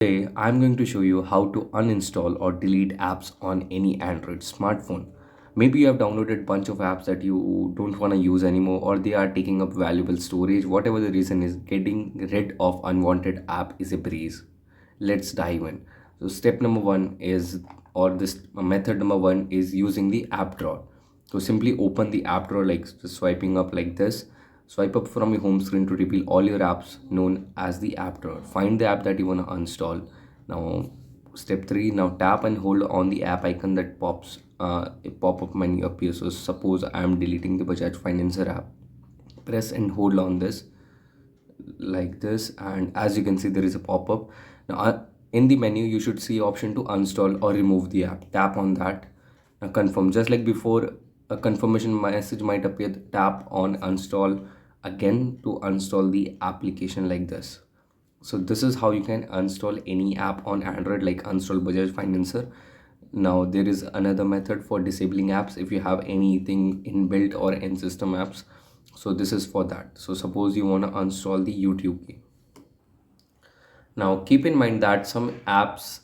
Today, I'm going to show you how to uninstall or delete apps on any Android smartphone. Maybe you have downloaded a bunch of apps that you don't want to use anymore, or they are taking up valuable storage. Whatever the reason is, getting rid of unwanted app is a breeze. Let's dive in. So step number one is, or this method number one is using the app drawer. So simply open the app drawer like just swiping up like this. Swipe up from your home screen to reveal all your apps known as the app drawer. Find the app that you want to install. Now, step three. Now tap and hold on the app icon that pops. A pop-up menu appears. So suppose I am deleting the Bajaj Financer app. Press and hold on this like this, and as you can see, there is a pop-up. Now, in the menu, you should see option to uninstall or remove the app. Tap on that. Now confirm. Just like before, a confirmation message might appear. Tap on uninstall again to uninstall the application like this. So this is how you can uninstall any app on Android, like uninstall Bajaj Financer. Now there is another method for disabling apps if you have anything inbuilt or in system apps. So this is for that. So suppose you want to uninstall the YouTube game. Now keep in mind that some apps,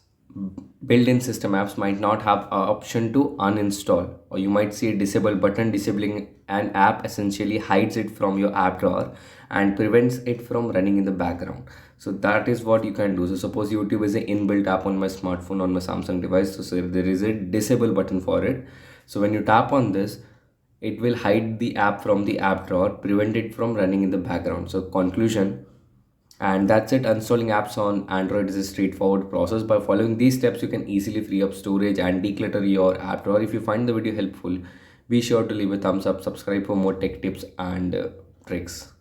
built-in system apps, might not have an option to uninstall, or you might see a disable button. Disabling an app essentially hides it from your app drawer and prevents it from running in the background. So that is what you can do. So suppose YouTube is an inbuilt app on my smartphone, on my Samsung device. So there is a disable button for it. So when you tap on this, it will hide the app from the app drawer, prevent it from running in the background. So conclusion, and that's it. Installing apps on Android is a straightforward process. By following these steps, you can easily free up storage and declutter your app drawer. If you find the video helpful, be sure to leave a thumbs up, subscribe for more tech tips and tricks.